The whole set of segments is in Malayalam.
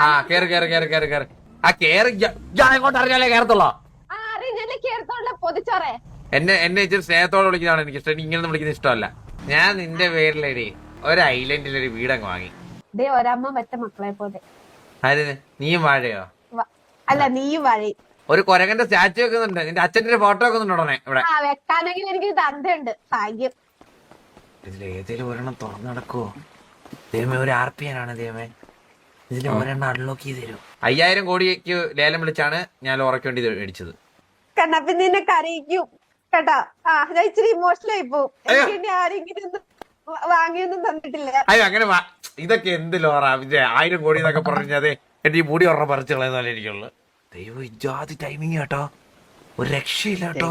ആ കേറി കേറി കേറി കേറി കേറി ആ കേറി ഞാൻ എങ്ങോട്ട് അറിഞ്ഞാലേ കേറത്തുള്ളോ? എന്നെ ഇച്ചിരി സ്നേഹത്തോടെ വിളിക്കുന്നതാണ് എനിക്ക് ഇഷ്ടം. ഇങ്ങനെ വിളിക്കുന്ന ഇഷ്ടമല്ല. ഞാൻ നിന്റെ പേരിലടി ഒരു ഐലൻഡിലൊരു വീടങ്ങ് വാങ്ങി. ഒരമ്മ പറ്റ മക്കളെ പോലെ. ആര്? നീയും വാഴയോ? അല്ല നീയും വാഴയും. ഒരു കൊരങ്ങന്റെ സ്റ്റാച്ചു വെക്കുന്നുണ്ട്. നിന്റെ അച്ഛന്റെ ഫോട്ടോ വെക്കുന്നുണ്ട് ഉടനെ ഇവിടെ. വെക്കാനെങ്കിൽ എനിക്ക് തന്തയുണ്ട്. ഭാഗ്യം. ഇതിൽ ഏതേലും ഒരെണ്ണം തുറന്നു നടക്കുവോ? ദൈവമേ, ഒരു ആർപിയാനാണ് ദൈവമേ. ഇതിൽ ഒരെണ്ണം അൺലോക്ക് ചെയ്ത് തരും. 5000 കോടിക്ക് ലേലം വിളിച്ചാണ് ഞാൻ ലോറയ്ക്ക് വേണ്ടി മേടിച്ചത്. കണ്ണപ്പി നിന്നെ കരയിക്കും കേട്ടാ. ഞാൻ ഇച്ചിരി ഇമോഷണൽ ആയി പോവും. ആരെങ്കിലും വാങ്ങിയൊന്നും തന്നിട്ടില്ല. അയ്യോ അങ്ങനെ ഇതൊക്കെ എന്ത് ലോറ? 1000 കോടി എന്നൊക്കെ പറഞ്ഞതേ എന്റെ ഈ മുടി ഒരെണ്ണം പറിച്ചു കളയുന്നല്ലേ എനിക്കുള്ളു. ദൈവം ഇജാതി ടൈമിങ് കേട്ടോ, ഒരു രക്ഷയില്ല കേട്ടോ.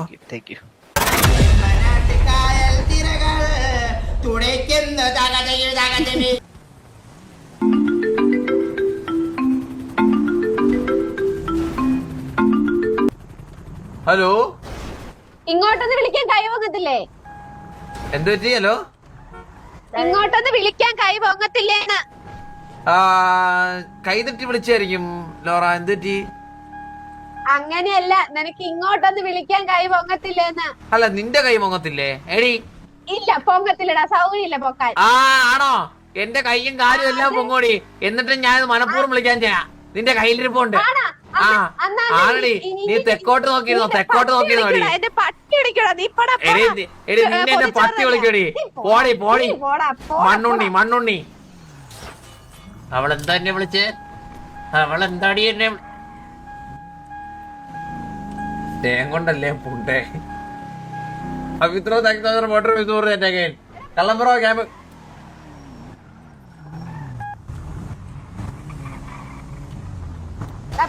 ഹലോ, ഇങ്ങോട്ടൊന്ന് വിളിക്കാൻ കൈ പൊങ്ങത്തില്ലേ? എന്ത് പറ്റി? ഹലോ, ഇങ്ങോട്ടൊന്ന് വിളിക്കാൻ കൈ പൊങ്ങത്തില്ലേന്ന്. കൈതട്ടി വിളിച്ചായിരിക്കും ലോറ. എന്ത് പറ്റി? അങ്ങനെയല്ല, നിനക്ക് ഇങ്ങോട്ടൊന്ന് വിളിക്കാൻ കൈ പൊങ്ങത്തില്ലേന്ന്. അല്ല, നിന്റെ കൈ പൊങ്ങത്തില്ലേ? എടി ഇല്ല, പൊങ്ങത്തില്ലടാ. സൗകര്യമില്ല പൊക്കാൻ. ആണോ? എന്റെ കൈയും കാലും എല്ലാം പൊങ്ങോടി. എന്നിട്ട് ഞാൻ മനഃപൂർവ്വം വിളിക്കാൻ ചെയ്യാം. നിന്റെ കയ്യിലിരിപ്പുണ്ട്. ആണടി. നീ തെക്കോട്ട് നോക്കിയിരുന്നോ? തെക്കോട്ട് നോക്കിയിരുന്നോ? എടി നിന്നെ എന്റെ പട്ടി വിളിക്കടി. പോടി പോടി മണ്ണുണ്ണി മണ്ണുണ്ണി. അവളെന്താ എന്നെ വിളിച്ചേ? അവളെന്താടി എന്നെ തേൻ കൊണ്ടല്ലേ പുണ്ടേ. അഭിത്രോ മോട്ടർ കള്ളംപുറോ ക്യാമ്പ്.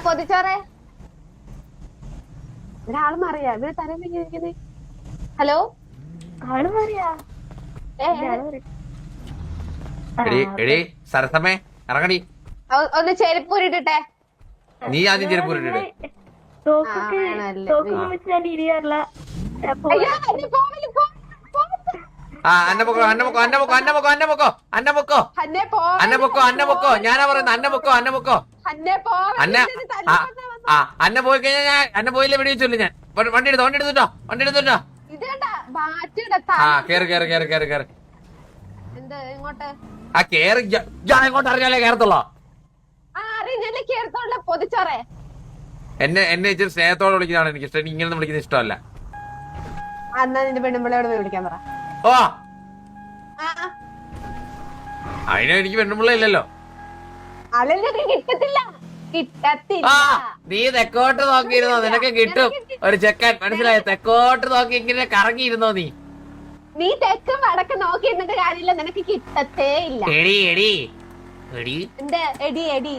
പൊതിച്ചോറെ ഒരാള് മാറിയാ ഇവിടെ തലേ. ഹലോ, ആള് മാറിയാ? എടി സരസമ്മേ, ഇറങ്ങടി. ഒന്ന് ചെരുപ്പൂരിട്ടെ. നീ ആദ്യം ചെരുപ്പൂരിട്ടെ. അന്നപ്പൊക്കോ അന്നപ്പൊക്കോ അന്നപ്പൊക്കോ അന്നപ്പൊക്കോ അന്നപ്പൊക്കോ അന്നപ്പൊക്കോ അന്നപ്പൊക്കോ അന്നപ്പൊക്കോ. ഞാനാ പറയുന്നത് അന്നപ്പൊക്കോ അന്നപ്പൊക്കോ. അന്ന പോയി കഴിഞ്ഞാൽ ഞാൻ അന്ന പോയില്ലേ വെടിവെച്ചല്ലോ ഞാൻ. വണ്ടി എടുത്തോ വണ്ടി എടുത്തിട്ടോ വണ്ടി എടുത്തിട്ടോ. കേറി കേറി കേറി കേറി കേറി. ആ കേറി. ഞാൻ എങ്ങോട്ട് അറിഞ്ഞാലേ കേറത്തുള്ളോ? എന്നെ ഇച്ചിരി സ്നേഹത്തോടെ വിളിക്കുന്നതാണ് എനിക്ക് ഇഷ്ടം. ഇങ്ങനെ വിളിക്കുന്ന ഇഷ്ടമല്ല. ഓ, അതിന് എനിക്ക് പെണ്ണുപിള്ള ഇല്ലല്ലോ. നീ തെക്കോട്ട് നോക്കിയിരുന്നോ? നിനക്ക് കിട്ടും ഒരു ചെക്കൻ. മനസ്സിലായോ? തെക്കോട്ട് നോക്കി ഇങ്ങനെ കറങ്ങിയിരുന്നോ നീ? നീ തെക്കും വടക്ക് നോക്കി എന്നിട്ട് കാര്യമില്ല, നിനക്ക് കിട്ടത്തേ ഇല്ല. എടി എടി എടി എടി എടി.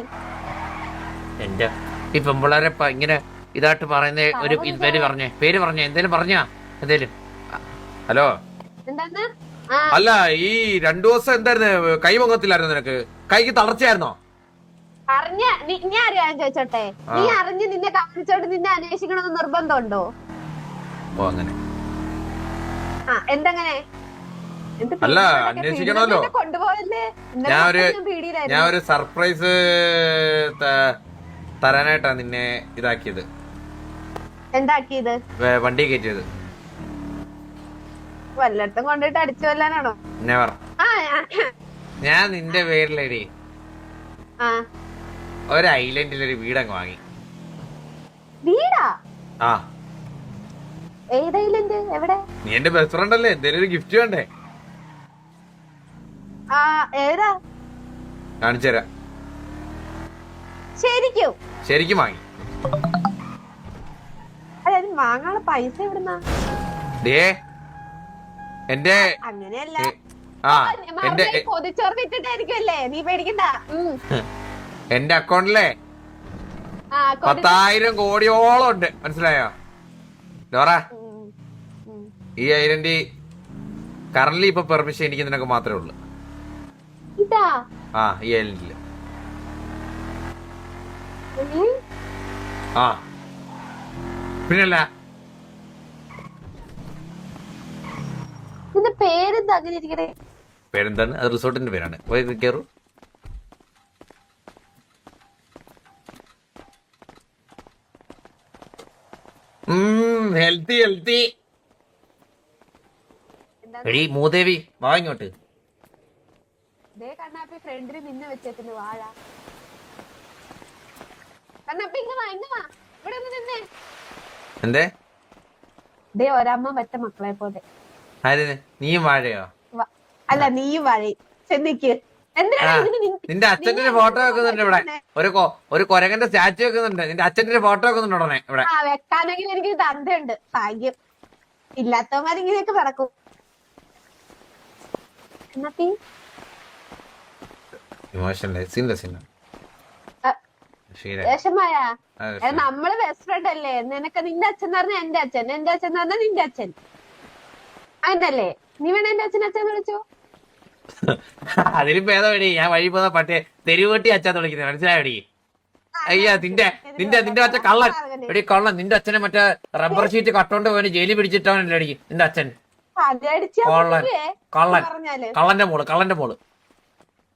എന്റെ ഈ പെമ്പിള്ളേരെ ഇങ്ങനെ ഇതായിട്ട് പറയുന്ന ഒരു പേര് പറഞ്ഞേ എന്തേലും പറഞ്ഞാ എന്തേലും. ഹലോ, അല്ല ഈ 2 ദിവസം എന്തായിരുന്നു? കൈ പൊങ്ങത്തില്ലായിരുന്നു നിനക്ക്? കൈക്ക് തളർച്ചയായിരുന്നോ? ഞാൻ അറിയാൻ ചോദിച്ചോട്ടെ, നീ അറിഞ്ഞ് നിന്നെ കാണിച്ചോണ്ട് നിന്നെ അന്വേഷിക്കണമെന്ന് നിർബന്ധമുണ്ടോ? ഓ അങ്ങനെ. എന്തെങ്ങനെ? അല്ല, അന്വേഷിക്കണമല്ലോ. കൊണ്ടുപോയല്ലേ? ഞാൻ ഒരു സർപ്രൈസ് തരാനായിട്ടാ നിന്നെ ഇതാക്കിയത്. എന്താക്കിയത്? വണ്ടി കയറ്റിയത്. വല്ലയിടത്തും കൊണ്ടിട്ട് അടിച്ചു കൊല്ലാനാണോ? നെവർ. ഞാൻ നിന്റെ പേരിലടി ഒരു ഐലൻഡിലൊരു വീടങ്ങ് വാങ്ങി. വീടാ? ആ. ഏത് ഐലൻഡ്? എവിടെ? നീ എന്റെ ബെസ്റ്റ് ഫ്രണ്ട് അല്ലേ? എന്തേലും ഒരു ഗിഫ്റ്റ് വേണ്ടേ? ഏതാ? കാണിച്ചു തരാം. ശരിക്കും വാങ്ങി. വാങ്ങാനുള്ള പൈസ എവിടുന്നാ? എന്റെ അങ്ങനെയല്ല, എന്റെ പൊതിച്ചോറ് വിറ്റിട്ടായിരിക്കുമല്ലേ? നീ പേടിക്കണ്ട. എന്റെ അക്കൗണ്ടിലെ 10,000 കോടിയോളം ഉണ്ട്. മനസ്സിലായോ ലോറ? ഈ ഐലൻഡ് കറന്റ് ഇപ്പൊ പെർമിഷൻ എനിക്ക് നിനക്ക് മാത്രമേ ഉള്ളൂ. ഈ ഐലൻഡില്. പിന്നല്ല, പേരെന്താണ്? അത് റിസോർട്ടിന്റെ പേരാണ്. പോയി കേറൂ. Healthy healthy. എടീ മൂദേവി വാ ഇങ്ങോട്ട്. കണ്ണാപ്പി ഫ്രണ്ടിൽ നിന്നെ വെച്ചേക്കുന്നു വാഴ. കണ്ണാപ്പി ഇങ്ങ വാ ഇവിടെ ഒന്ന് നിന്നേ. എന്തേ ഒരമ്മ പറ്റ മക്കളെ പോലെ. ആര് നീയും വാഴയോ? അല്ല നീയും വാഴയും ചെന്നിക്ക്. നിന്റെ അച്ഛന്റെ ഒരു ഫോട്ടോ വെക്കുന്നുണ്ട് ഇവിടെ. ഒരു കൊരങ്ങന്റെ സ്റ്റാച്ചു വെക്കുന്നുണ്ട്. നിന്റെ അച്ഛന്റെ ഒരു ഫോട്ടോ വെക്കുന്നുണ്ട് ഉടനെ ഇവിടെ. വെക്കാനെങ്കിൽ എനിക്ക് തന്തയുണ്ട്. ഭാഗ്യം ഇല്ലാത്തവന്മാരിങ്ങനെയൊക്കെ നടക്കും. വിഷമായ നമ്മള് ബെസ്റ്റ് ഫ്രണ്ട് അല്ലേ? നിനക്ക് നിന്റെ അച്ഛൻ പറഞ്ഞ എന്റെ അച്ഛൻ, എന്റെ അച്ഛൻ പറഞ്ഞ നിന്റെ അച്ഛൻ. അങ്ങനല്ലേ? നീ വേണ എന്റെ അച്ഛൻ അച്ഛൻ വിളിച്ചോ. അതിലും ഭേദമടി ഞാൻ വഴി പോകുന്ന പട്ടിയെ തെരുവട്ടി അച്ഛാന്ന് വിളിക്കുന്നത്. മനസ്സിലായടി? അയ്യാ നിന്റെ അച്ഛൻ കള്ളൻ. എടി കള്ളൻ. നിന്റെ അച്ഛനെ മറ്റേ റബ്ബർ ഷീറ്റ് കട്ടോണ്ട് പോയി ജയിലിൽ പിടിച്ചിട്ടാണല്ലോ അടി നിന്റെ അച്ഛൻ. കള്ളൻ കള്ളൻ കള്ളന്റെ മോള്.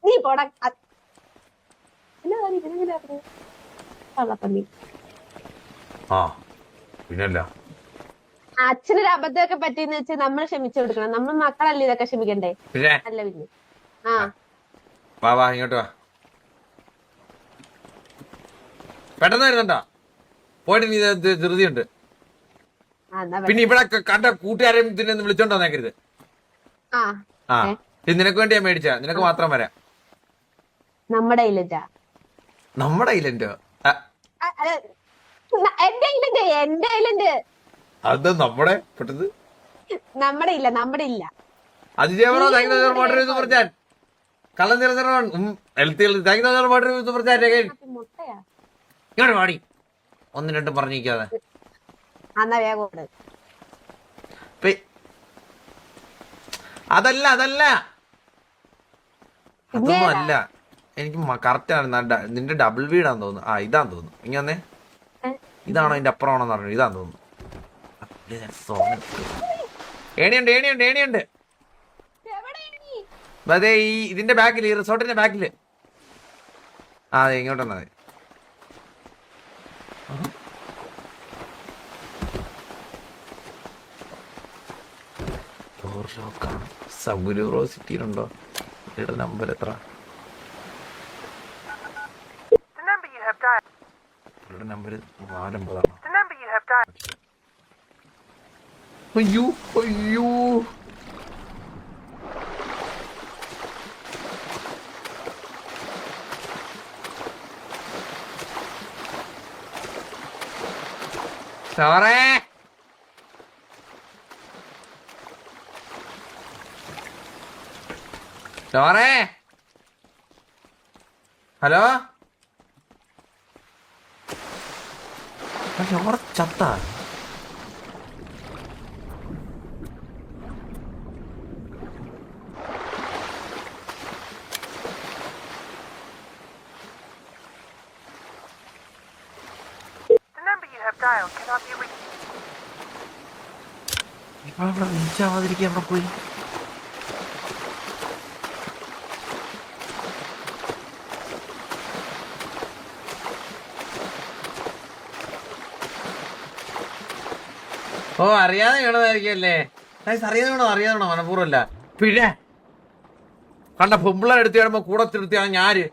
നീ പോടാ. ആ പിന്നല്ല. അച്ഛനൊരു അബദ്ധമൊക്കെ പറ്റിയെന്ന് വെച്ചാൽ നമ്മൾ ക്ഷമിച്ചു കൊടുക്കണം. നമ്മൾ മക്കളല്ലേ ഇതൊക്കെ ക്ഷമിക്കണ്ടേ? അല്ല പിന്നെ വാ ഇങ്ങോട്ട് വാ. പെട്ടെന്ന് വരുന്നുണ്ടോ? പോയിട്ട് നീ ധൃതിയുണ്ട്. പിന്നെ ഇവിടെ കണ്ട കൂട്ടുകാരെയും ഇതിനെ വിളിച്ചോണ്ട് വന്നേക്കരുത്. ആ ഇത് നിനക്ക് വേണ്ടി ഞാൻ മേടിച്ച. നിനക്ക് മാത്രം വരാം. നമ്മുടെ ഐലൻഡോ? എന്റെ ഐലൻഡ്. അത് നമ്മുടെ പെട്ടത് നമ്മുടെ ഇല്ല. അതിജീവനോ മോട്ടർ സൂപ്പർ ചാറ്റ്. കള്ളം മോട്ടർ സൂപ്പർ ചാറ്റ്. ഇങ്ങോട്ട് പാടി. ഒന്നും രണ്ടും പറഞ്ഞിരിക്കാതെ. അതല്ല അതൊന്നും അല്ല. എനിക്ക് കറക്റ്റ് ആണ്. നിന്റെ ഡബിൾ വീടാന്ന് തോന്നുന്നു. ഇതാന്ന് തോന്നുന്നു. ഇങ്ങനെ ഇതാണോ അതിന്റെ അപ്പുറമാണോന്ന് പറഞ്ഞു. ഇതാന്ന് തോന്നുന്നു. ഏണിയുണ്ട്. അതെ ഈ ഇതിന്റെ ബാക്കില്, ഈ റിസോർട്ടിന്റെ ബാക്കില്. അതെ ഇങ്ങോട്ട് വന്നാ മതി. സബുരൂറോ സിറ്റിയിലുണ്ടോ? ഇവിടെ നമ്പർ എത്ര? നമ്പർ 450. അയ്യോ സാറേ ഹലോ ചത്ത. ഇവിടെ വിളിച്ചാവാതിരിക്കാൻ അവിടെ പോയി. ഓ അറിയാതെ വീണതായിരിക്കല്ലേ? അറിയാതെ മനഃപൂർവ്വമല്ല. പിന്നെ കണ്ട പെമ്പിള്ളേർ എടുത്ത് കഴിയുമ്പോ കൂടെ നിർത്തിയാണ് ഞാന്.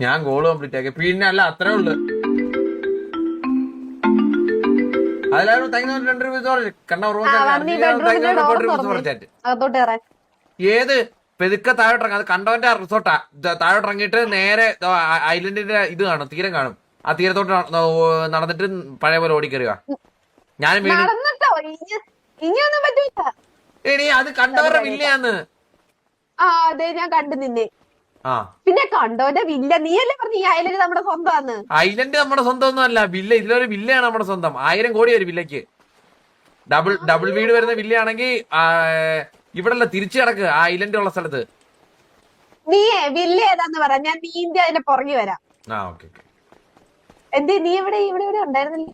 ഞാൻ ഗോള് കംപ്ലീറ്റ് ആക്കി. പിന്നെ അല്ല അത്രേ ഉള്ളു. അതിലാരും ഏത് പെതുക്കെ താഴോട്ടിറങ്ങാം. അത് കണ്ടവന്റെ റിസോർട്ടാ. താഴോട്ടിറങ്ങിയിട്ട് നേരെ ഐലൻഡിന്റെ ഇത് കാണും, തീരം കാണും. ആ തീരത്തോട്ട് നടന്നിട്ട് പഴയ പോലെ ഓടിക്കറിയുക. ഞാൻ വീട് എടീ അത് കണ്ടവരുടെ വില്ലയാന്ന്. അതെ ഞാൻ കണ്ടു നിന്നെ. പിന്നെ കണ്ടോന്റെ വില്ല നീയല്ലേ പറഞ്ഞു ഈ ഐലൻഡ് നമ്മുടെ സ്വന്തമാണ്. ഐലൻഡ് നമ്മുടെ സ്വന്തം ഒന്നും അല്ല. വില്ല ഇതിലൊരു വില്ലയാണ് നമ്മുടെ സ്വന്തം. 1000 കോടി വരും വില്ലക്ക്. ഡബിൾ വീട് വരുന്ന വില്ലയാണെങ്കിൽ ഇവിടെ അല്ല, തിരിച്ചു കിടക്ക് ആ ഐലൻഡ് ഉള്ള സ്ഥലത്ത്. നീയേ വില്ല ഏതാന്ന് പറ, ഞാൻ നീന്റെ അതിന്റെ പുറകെ വരാം. എന്തേ നീ ഇവിടെ ഉണ്ടായിരുന്നില്ല?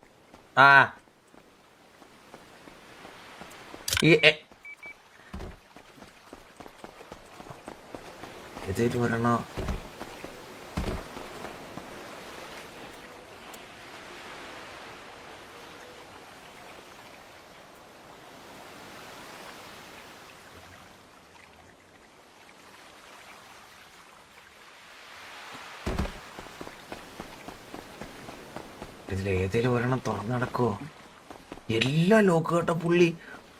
ഇതിലേതേലും ഒരെണ്ണം തുറന്നു നടക്കോ? എല്ലാ ലോക്ക് കേട്ട പുള്ളി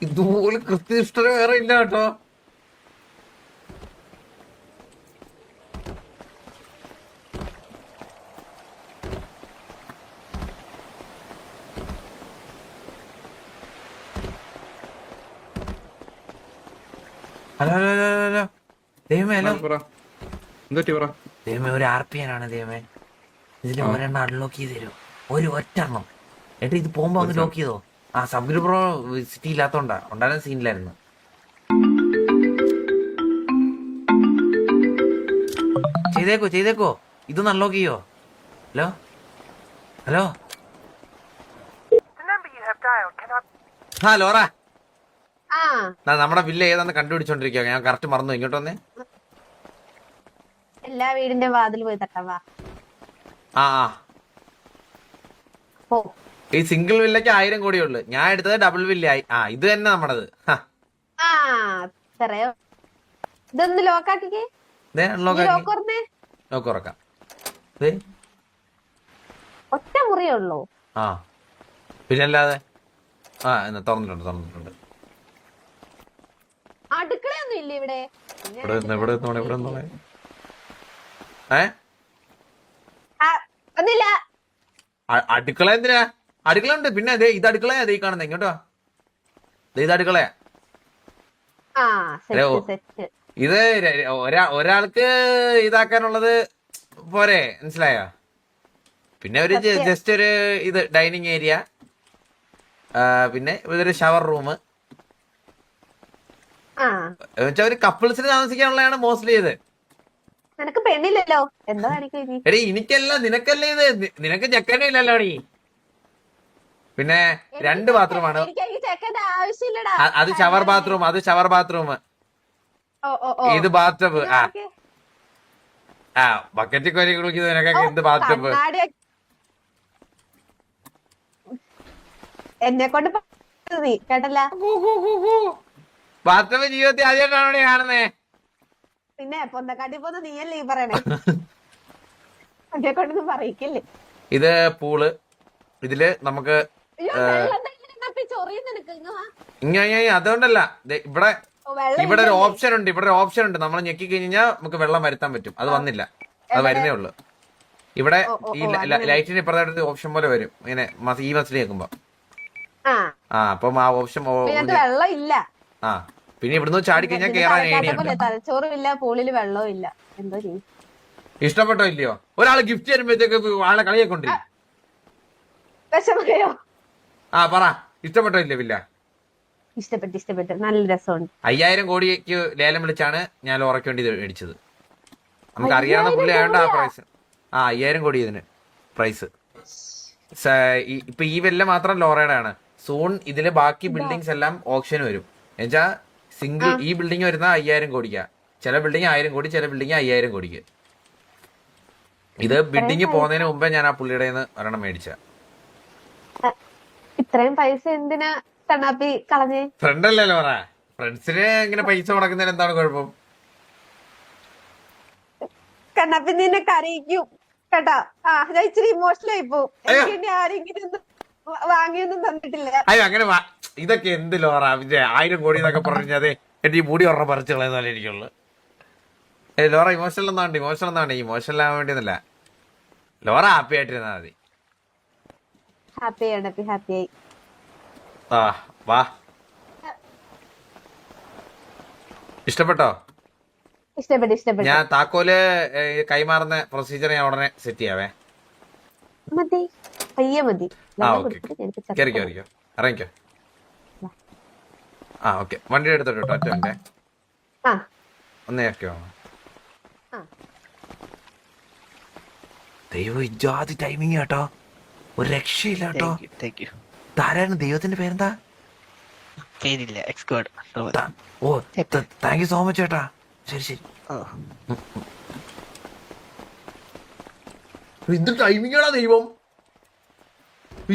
ഇതുപോലെ കൃത്യനിഷ്ഠത വേറെ ഇല്ല കേട്ടോ. ഹലോ ഹലോ ഹലോ ഹലോ ദൈവമേ, ഹലോ ദൈവമേ, ഒരു RPN ആണ് ദൈവമേ. ഇതിൽ ഒരെണ്ണം അൺലോക്ക് ചെയ്ത് തരും, ഒരു ഒറ്റെണ്ണം. എന്നിട്ട് ഇത് പോകുമ്പോ ഒന്ന് ലോക്ക് ചെയ്തോ. സബ്ഗ്രൂ ബ്രോ സിറ്റി ഇല്ലാത്തോണ്ടാ, ഉണ്ടായിരുന്ന സീനിലായിരുന്നു. ചെയ്തേക്കോ ഇതൊന്ന് അൺലോക്ക് ചെയ്യോ. ഹലോ ഹലോ ലോറ, നമ്മുടെ വില്ല ഏതാന്ന് കണ്ടുപിടിച്ചോണ്ടിരിക്കുക. ഞാൻ കറക്റ്റ് മറന്നു. ഇങ്ങോട്ട് വന്നേ. എല്ലാ വീടിന്റെ വാതിൽ പോയി തട്ടാ. ആ ഈ സിംഗിൾ വില്ലക്ക് 1000 കോടിയുള്ളു. ഞാൻ എടുത്തത് ഡബിൾ വില്ല ആയി. ഇത് തന്നെ നമ്മുടേത്. ഇതൊന്ന് ലോക്കാക്കിക്കേ. ലോക്ക് ഉറക്കാം. ഒറ്റ മുറിയേ ഉള്ളൂ. പിന്നല്ലാതെ തുറന്നിട്ടുണ്ട്. അടുക്കളയൊന്നും ഇല്ല ഇവിടെ. ഒന്നില്ല. അടുക്കള എന്തിനാ? അടുക്കള ഉണ്ട്. പിന്നെ അതെ ഇത് അടുക്കളയാ. അതേ കാണുന്നത്. ഇങ്ങോട്ടോ, ഇത് അടുക്കളയാ. ഇത് ഒരാൾക്ക് ഇതാക്കാനുള്ളത് പോരെ, മനസ്സിലായോ? പിന്നെ ഒരു ജസ്റ്റ് ഒരു ഇത് ഡൈനിങ് ഏരിയ, പിന്നെ ഇതൊരു ഷവർ റൂം. ഒരു കപ്പിൾസിന് താമസിക്കാനുള്ളതാണ് മോസ്റ്റ്ലി ഇത്. നിനക്ക് പെണ്ണില്ലല്ലോ, എന്താ എടീ എനിക്കല്ല, നിനക്കല്ലേ ഇത്. നിനക്ക് ചെക്കനും ഇല്ലല്ലോ നീ. പിന്നെ 2 ബാത്റൂമാണ്. അത് ഷവർ ബാത്റൂം. ഇത് ബാത്ടബ്. ബക്കറ്റ് കോരി കുളിക്കുന്നതിനൊക്കെ എന്ത് ബാത്ടബ്. എന്നെ കൊണ്ട് കേട്ടല്ല. ബാത്ടബ് ജീവിതത്തിൽ ആദ്യമായിട്ടാണോ കാണുന്നേ? പിന്നെ പൊന്തക്കാട്ടി പോന്ന നീയല്ലേ ഈ പറയണേ. എന്നെ കൊണ്ടൊന്നും പറയിക്കില്ലേ. ഇത് പൂള്. ഇതില് നമുക്ക് അതുകൊണ്ടല്ല, ഇവിടെ ഒരു ഓപ്ഷൻ ഉണ്ട്. നമ്മൾ ഞെക്കി കഴിഞ്ഞാൽ നമുക്ക് വെള്ളം വരുത്താൻ പറ്റും. അത് വന്നില്ല, അത് വരുന്നേ ഉള്ളു. ഇവിടെ ഈ ലൈറ്റിന് ഇപ്പുറത്തായിട്ട് ഓപ്ഷൻ പോലെ വരും ഇങ്ങനെ ഈ മസിൽ കേൾക്കുമ്പോ. അപ്പം ആ ഓപ്ഷൻ വെള്ളം ഇല്ല. പിന്നെ ഇവിടുന്ന് ചാടി കഴിഞ്ഞാൽ കേറാൻ തലച്ചോറുമില്ല, പൂളില് വെള്ളവും ഇല്ല. എന്തോ ചെയ്യും. ഇഷ്ടപ്പെട്ടോ ഇല്ലയോ? ഒരാള് ഗിഫ്റ്റ് തരുമ്പോഴത്തേക്ക് ആളെ കളിയാക്കൊണ്ടിരിക്കും. പറ, ഇഷ്ടപ്പെട്ടോ ഇല്ല വില്ല? ഇഷ്ടപ്പെട്ടു. നല്ല രസമുണ്ട്. 5000 കോടിക്ക് ലേലം വിളിച്ചാണ് ഞാൻ ലോറയ്ക്ക് വേണ്ടി മേടിച്ചത്. നമുക്ക് അറിയാവുന്ന പുള്ളി ആയതുകൊണ്ട് ആ പ്രൈസ്. 5000 കോടി ഇതിന് പ്രൈസ്. ഇപ്പൊ ഈ വില്ല മാത്രം ലോറയുടെ ആണ്. സൂൺ ഇതില് ബാക്കി ബിൽഡിങ്സ് എല്ലാം ഓപ്ഷൻ വരും. എന്നുവെച്ചാ സിംഗിൾ ഈ ബിൽഡിംഗ് വരുന്ന 5000 കോടിക്കാ. ചില ബിൽഡിംഗ് 1000 കോടി, ചില ബിൽഡിംഗ് 5000 കോടിക്ക്. ഇത് ബിൽഡിംഗ് പോകുന്നതിന് മുമ്പേ ഞാൻ ആ പുള്ളിയുടെ ഒരെണ്ണം മേടിച്ച. ഇത്രയും പൈസ എന്തിനാ കണ്ണാപ്പി കളഞ്ഞേ? ഫ്രണ്ട് അല്ലല്ലോ പറ. ഫ്രണ്ട്സിന് ഇങ്ങനെ പൈസ മുടക്കുന്നതിന് എന്താണ് കുഴപ്പം? കണ്ണാപ്പി നിന്നെ കരയിക്കും കേട്ടാ. ഞാൻ ഇച്ചിരി ഇമോഷണൽ ആയി പോവും. എനിക്ക് ആരെങ്കിലും വാങ്ങിയൊന്നും തന്നിട്ടില്ല. അയ്യോ അങ്ങനെ ഇതൊക്കെ എന്ത് ലോറ? 1000 കോടി എന്നൊക്കെ പറഞ്ഞത് എന്റെ ഈ മുടി ഒരെണ്ണം പറിച്ചു കളയുന്നല്ലേ എനിക്കുള്ളു. ലോറ ഇമോഷണൽ ഒന്നാണ്ട്. ഇമോഷണൽ ആവാൻ വേണ്ടിയൊന്നല്ല. ലോറ ഹാപ്പി ആയിട്ടിരുന്നാ മതി. ഹാപ്പിയായി. വാ. ഇഷ്ടപ്പെട്ടോ? ഞാൻ താക്കോല് കൈമാറുന്ന പ്രൊസീജിയർ ഞാൻ ഉടനെ സെറ്റ് ചെയ്യാവേ. മതി. കേറിക്കോ, ഇറങ്ങിക്കോ. ഓക്കെ, വണ്ടി എടുത്തോട്ടോ. ഒറ്റ മിനിറ്റ് ഒന്നേ ഓക്കെ. ദൈവം ഇജാതി ടൈമിങ് കേട്ടോ, ഒരു രക്ഷയില്ല കേട്ടോ. ധാരാളം. ദൈവത്തിന്റെ പേരെന്താ? ഓ താങ്ക് യു സോ മച്ച് ചേട്ടാ. ശരി. ഇത് ടൈമിങ്ങാടാ ദൈവം.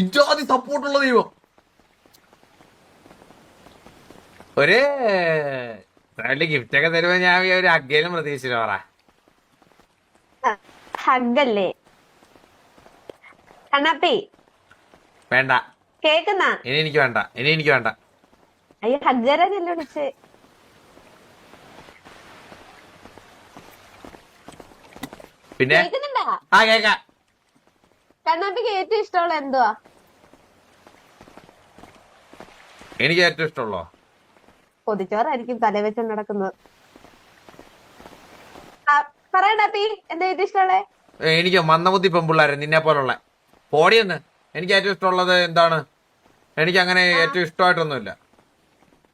ഇജാതി സപ്പോർട്ടുള്ള ദൈവം. ഒരു ഗിഫ്റ്റ് ഒക്കെ തരുമ്പോ ഞാൻ ഒരു അഗ്ഗയിലും പ്രതീക്ഷിച്ചില്ല. പറ ഹഗ്ഗല്ലേ കണ്ണാപ്പി? വേണ്ട. കേക്കുന്ന ഇനി എനിക്ക് വേണ്ട. അയ്യോ ഹജ്ജരല്ലേ വിളിച്ച്. പിന്നെ കേക്കുന്നുണ്ടാ? ആ കേക്ക. കണ്ണാപ്പിക്ക് ഏറ്റവും ഇഷ്ടമുള്ള എന്തുവാ? എനിക്ക് ഏറ്റവും ഇഷ്ടമുള്ളോ? പൊതിച്ചോറായിരിക്കും തല വെച്ച് നടക്കുന്നത്. പറയണാപ്പി എന്താ ഏറ്റവും ഇഷ്ടമുള്ളേ? എനിക്ക് മന്ദബുദ്ധി പെമ്പിള്ളാരെ നിന്നെ പോലുള്ള പോടിയെന്ന്. എനിക്ക് ഏറ്റവും ഇഷ്ടമുള്ളത് എന്താണ്? എനിക്ക് അങ്ങനെ ഏറ്റവും ഇഷ്ടമായിട്ടൊന്നുമില്ല.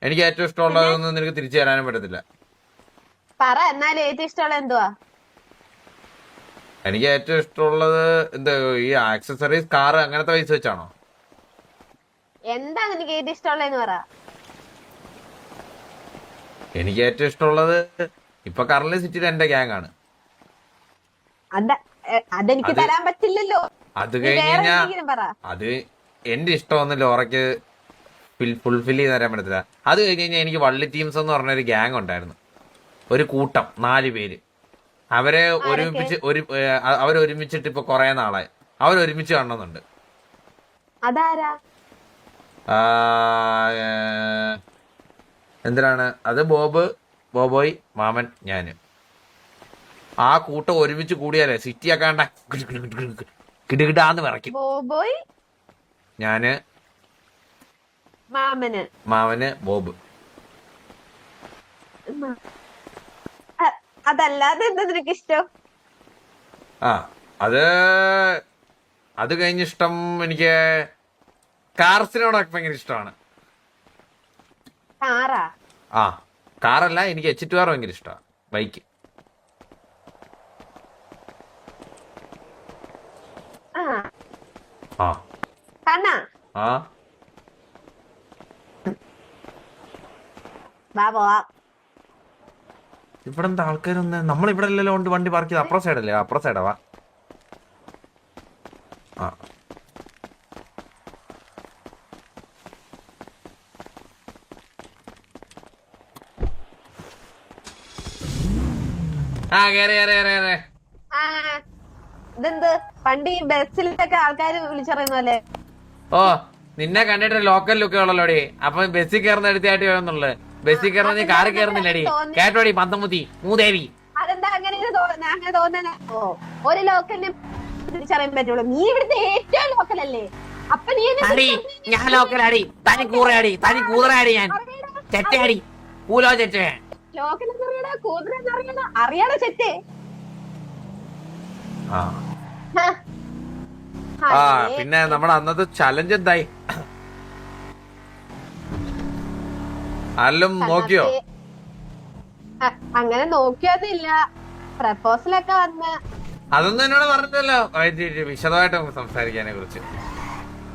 എനിക്ക് ഏറ്റവും ഇഷ്ടമുള്ളതൊന്നും നിനക്ക് തിരിച്ചു തരാനും പറ്റത്തില്ല. പറ എന്നാലും ഏറ്റവും ഇഷ്ടമുള്ള എന്തുവാ? എനിക്ക് ഏറ്റവും ഇഷ്ടമുള്ളത് എന്ത് ഈ ആക്സസറീസ് കാറ് അങ്ങനത്തെ പൈസ വെച്ചാണോ? എന്താ നിനക്ക് ഏറ്റവും ഇഷ്ടമുള്ളതെന്ന് പറ. എനിക്ക് ഏറ്റവും ഇഷ്ടമുള്ളത് ഇപ്പൊ കറന്റ് സിറ്റിയിൽ എന്റെ ഗ്യാങ് ആണ്. അതെനിക്ക് തരാൻ പറ്റില്ലല്ലോ. അത് കഴിഞ്ഞാ അത് എന്റെ ഇഷ്ടമൊന്നും ലോറയ്ക്ക് ഫുൾഫിൽ ചെയ്ത് തരാൻ പറ്റത്തില്ല. അത് കഴിഞ്ഞ് എനിക്ക് വള്ളി ടീംസ് എന്ന് പറഞ്ഞൊരു ഗ്യാങ് ഉണ്ടായിരുന്നു. ഒരു കൂട്ടം 4 പേര്. അവരൊരുമിച്ചിട്ട് ഇപ്പൊ കൊറേ നാളായി. അവരൊരുമിച്ച് കാണുന്നുണ്ട്. അതാരാ? എന്തിനാണ് അത്? ബോബോയ്, മാമൻ, ഞാന്. ആ കൂട്ടം ഒരുമിച്ച് കൂടിയാലേ സിറ്റി ആക്കാണ്ട കിടുകിടാന്ന് വിറയ്ക്കും. ബോബോയ്, ഞാന്, മാമന്, ബോബ്. അതല്ലാതെ എന്താ നിനക്ക് ഇഷ്ടം? അത് കഴിഞ്ഞ ഇഷ്ടം എനിക്ക് കാർസിനോടൊക്കെ ഭയങ്കര ഇഷ്ടമാണ്. കാറല്ല, എനിക്ക് H2R ഭയങ്കര ഇഷ്ടമാണ്. ബൈക്ക്. ഇവിടെ എന്താ ആൾക്കാരൊന്ന്? നമ്മളിവിടെ അല്ലല്ലോ ഉണ്ട് വണ്ടി പാർക്ക് ചെയ്ത്. അപ്പുറ സൈഡല്ലേ? അപ്പുറ സൈഡാ. വാ. കേറി. ഇതെന്ത് വണ്ടി? ബസ്സിലൊക്കെ ആൾക്കാര് വിളിച്ചറിയുന്നല്ലേ? ഓ, നിന്നെ കണ്ടിട്ട് ലോക്കൽ ലുക്ക് ഉള്ളല്ലോടി. അപ്പൊ ബസ്സിൽ കയറുന്ന എടുത്തായിട്ട് വേണമെന്നുള്ളു. ബസ്സിൽ കയറുന്ന നീ കാറിൽ കയറുന്നില്ലടി. കേട്ടോടി പന്തമുത്തി മൂദേവി. അതെന്താ അങ്ങനെ തോന്നുന്ന? ഓ, ഒരു ലോക്കലിനെ തിരിച്ചറിയാൻ പറ്റുള്ളൂ. നീ ഇവിടുത്തെ ഏറ്റവും ലോക്കലല്ലേ? അപ്പൊ നീ ഞാൻ ലോക്കലാടി. തനി കൂറയാടി. ഞാൻ ചെറ്റയാടി. കൂലോ ചെറ്റേ. ലോക്കലെന്നറിയണ കൂതറെന്നറിയണ അറിയാണോ ചെറ്റേ? പിന്നെ നമ്മുടെ അന്നത്തെ ചലഞ്ച് എന്തായി? ആരെല്ലാം നോക്കിയോ? അങ്ങനെ നോക്കിയൊന്നുമില്ല. പ്രപ്പോസലൊക്കെ വന്ന് അതൊന്നും എന്നോട് പറഞ്ഞിട്ടല്ലോ. വിശദമായിട്ട് നമുക്ക് സംസാരിക്കാനെ കുറിച്ച്.